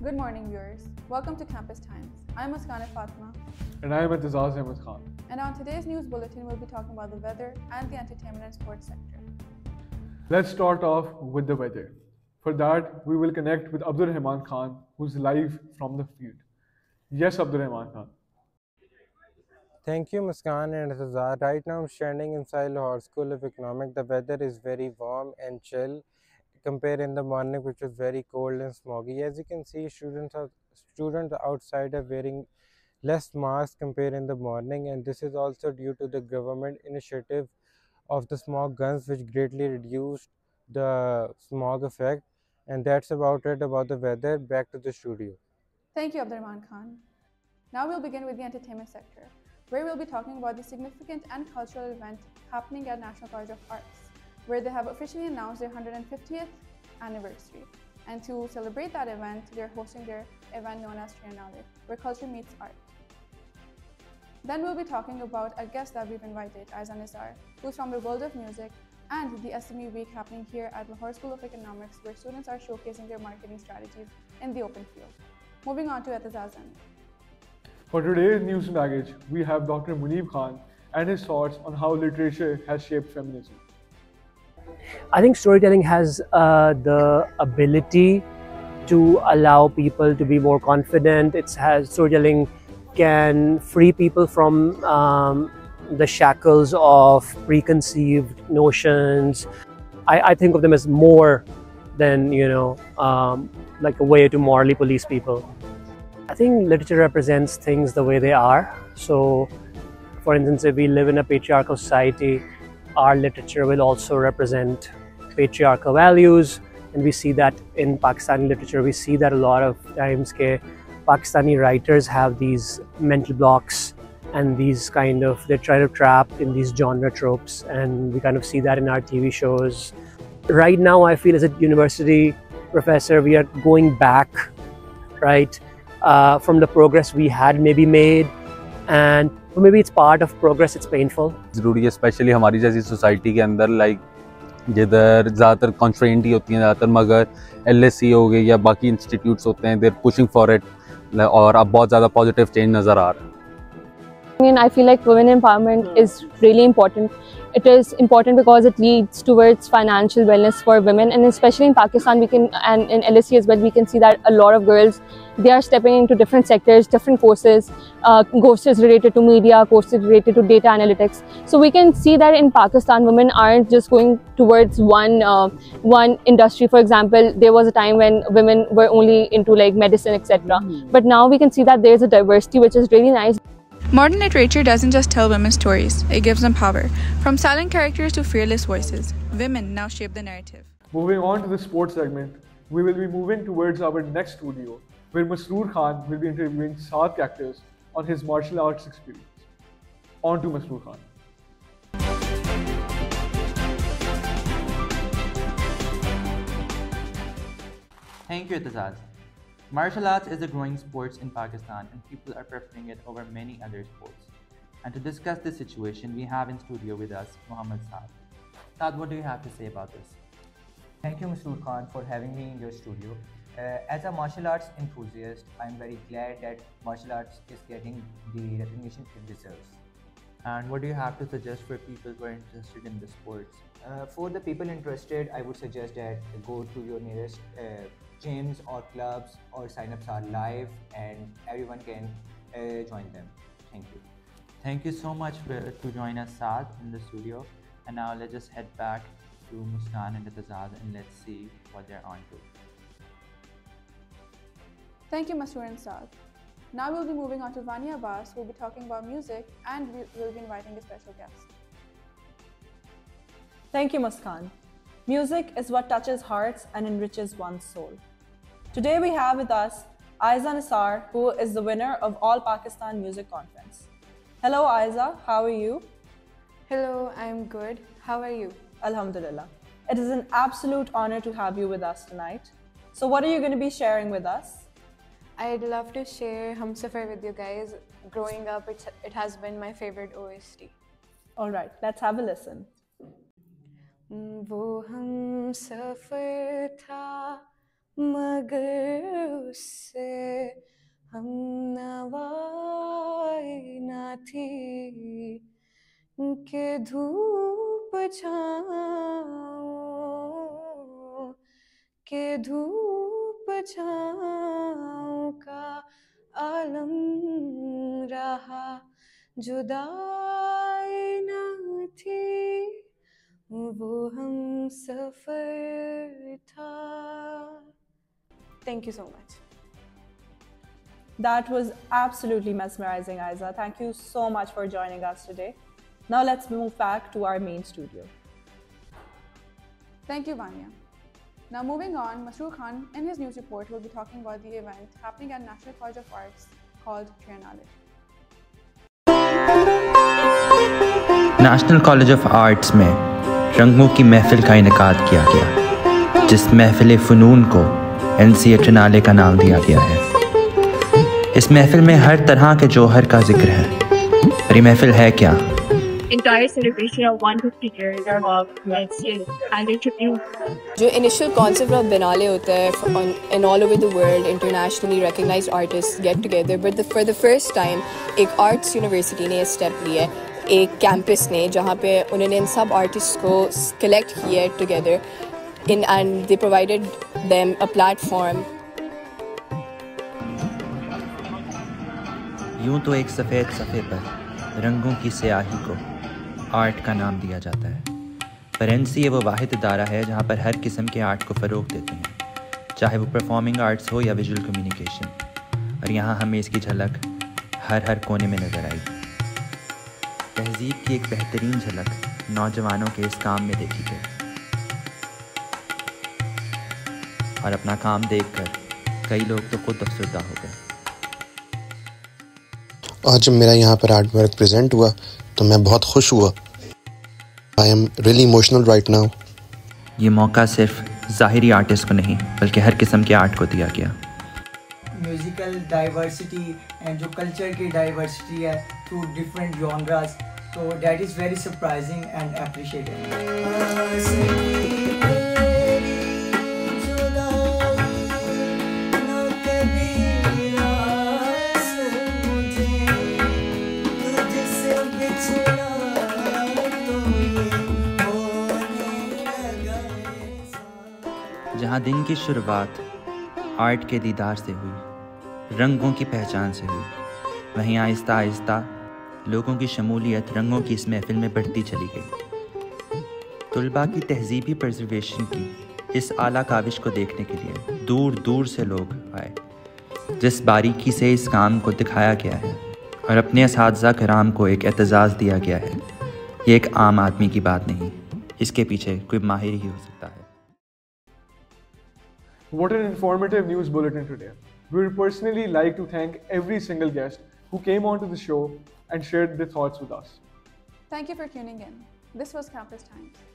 Good morning, viewers. Welcome to Campus Times. I'm Muskan Fatma. And I am Intizaz Ahmed Khan. And on today's news bulletin, we'll be talking about the weather and the entertainment and sports sector. Let's start off with the weather. For that, we will connect with Abdur Rahman Khan, who's live from the field. Yes, Abdur Rahman Khan. Thank you, Muskan and Intizar. Right now, I'm standing inside Lahore School of Economics. The weather is very warm and chill. Compare in the morning, which was very cold and smoggy. As you can see, students outside are wearing less masks compared in the morning, and this is also due to the government initiative of the smog guns, which greatly reduced the smog effect. And that's about it about the weather. Back to the studio. Thank you, Abdurrahman Khan. Now we'll begin with the entertainment sector, where we'll be talking about the significant and cultural event happening at National College of Arts, where they have officially announced their 150th anniversary. And to celebrate that event, they're hosting their event known as Triennale, where culture meets art. Then we'll be talking about a guest that we've invited, Aizan Nisar, who's from the world of music, and the SME week happening here at Lahore School of Economics, where students are showcasing their marketing strategies in the open field. Moving on to Intizaz. For today's news package, we have Dr. Muneeb Khan and his thoughts on how literature has shaped feminism. I think storytelling has the ability to allow people to be more confident. Storytelling can free people from the shackles of preconceived notions. I think of them as more than, like a way to morally police people. I think literature represents things the way they are. So, for instance, if we live in a patriarchal society, our literature will also represent patriarchal values, and we see that in Pakistani literature. We see that a lot of times Pakistani writers have these mental blocks and they try to trap in these genre tropes, and we kind of see that in our TV shows. Right now, I feel as a university professor, we are going back, right, from the progress we had maybe made, and maybe it's part of progress, it's painful. ज़रूरी है, specially हमारी जैसी society के अंदर, like जिधर ज़्यादातर constraint ही होती हैं ज़्यादातर, मगर LSE हो गई या बाकी इंस्टीट्यूट्स होते हैं, देर पुशिंग फॉर इट, और अब बहुत ज़्यादा पॉजिटिव चेंज नज़र आ रहा है. I feel like women empowerment is really important. It is important because it leads towards financial wellness for women, and especially in Pakistan, and in LSE as well, we can see that a lot of girls, they are stepping into different sectors, different courses, courses related to media, courses related to data analytics. So we can see that in Pakistan, women aren't just going towards one industry. For example, there was a time when women were only into like medicine, etc. But now we can see that there's a diversity, which is really nice. Modern literature doesn't just tell women's stories, it gives them power. From silent characters to fearless voices, women now shape the narrative. Moving on to the sports segment, we will be moving towards our next studio, where Masroor Khan will be interviewing Saad Cactus on his martial arts experience. On to Masroor Khan. Thank you, Intizaz. Martial arts is a growing sport in Pakistan, and people are preferring it over many other sports. And to discuss this situation, we have in studio with us Muhammad Saad. Saad, what do you have to say about this? Thank you, Masroor Khan, for having me in your studio. As a martial arts enthusiast, I'm very glad that martial arts is getting the recognition it deserves. And what do you have to suggest for people who are interested in the sports? For the people interested, I would suggest that go to your nearest gyms or clubs, or sign-ups are live and everyone can join them. Thank you. Thank you so much to join us, Saad, in the studio. And now let's just head back to Muskan and Intizaz and let's see what they're on to. Thank you, Masroor and Saad. Now we'll be moving on to Vania Abbas, who will be talking about music, and we'll be inviting a special guest. Thank you, Muskan. Music is what touches hearts and enriches one's soul. Today we have with us Aizan Nisar, who is the winner of All Pakistan Music Conference. Hello Aiza, how are you? Hello, I'm good. How are you? Alhamdulillah. It is an absolute honor to have you with us tonight. So what are you going to be sharing with us? I'd love to share Humsafar with you guys. Growing up, it has been my favorite OST. All right, let's have a listen. वो हमसफर था मगर उससे हम नवाई ना थी कि धूप छाँव का आलम रहा जुदाई ना थी वो हम सफर था. Thank you so much. That was absolutely mesmerizing, Aiza. Thank you so much for joining us today. Now let's move back to our main studio. Thank you, Vanya. Now moving on, Masroor Khan in his news report will be talking about the event happening at National College of Arts called Triennale. National college of arts में रंगों की महफिल का इनेकाद किया गया, जिस महफिल फ़नून को NCA ट्रिनाले का नाम दिया गया है। इस महफिल में हर तरह के जौहर का जिक्र है, और ये महफिल है क्या? Entire celebration of 150 years of NCA and introduce. जो initial concept of Biennale होता है in all over the world, internationally recognized artists get together, but for the first time एक arts university ने step लिया है, एक campus ने जहाँ पे उन्होंने इन सब artists को collect किया together and they provided them a platform. यूं तो एक सफ़ेद सफ़े पर रंगों की स्याही को आर्ट का नाम दिया जाता है, पर NCA वो वाहिद इदारा है जहाँ पर हर किस्म के आर्ट को फ़रोग़ देते हैं, चाहे वो परफॉर्मिंग आर्ट्स हो या विजुअल कम्युनिकेशन। और यहाँ हमें इसकी झलक हर कोने में नज़र आई। तहज़ीब की एक बेहतरीन झलक नौजवानों के इस काम में देखी गई, और अपना काम देखकर कई लोग तो खुद अफसरदा हो गए। आज जब मेरा यहाँ पर आर्ट वर्क प्रेजेंट हुआ तो मैं बहुत खुश हुआ। I am really emotional right now. ये मौका सिर्फ ज़ाहिरी आर्टिस्ट को नहीं बल्कि हर किस्म के आर्ट को दिया गया। म्यूज़िकल डाइवर्सिटी एंड जो कल्चर की डाइवर्सिटी है थ्रू डिफरेंट जॉनरास, तो that is very surprising and appreciated. जहाँ दिन की शुरुआत आर्ट के दीदार से हुई, रंगों की पहचान से हुई, वहीं आहिस्ता आहिस्ता लोगों की शमूलियत रंगों की इस महफिल में बढ़ती चली गई। तुलबा की तहज़ीबी प्रिजर्वेशन की इस आला काविश को देखने के लिए दूर दूर से लोग आए। जिस बारीकी से इस काम को दिखाया गया है और अपने असातिज़ा कराम को एक एतज़ाज़ दिया गया है, ये एक आम आदमी की बात नहीं, इसके पीछे कोई माहिर ही हो सकता है। What an informative news bulletin today. We would personally like to thank every single guest who came onto the show and shared their thoughts with us. Thank you for tuning in. This was Campus Times.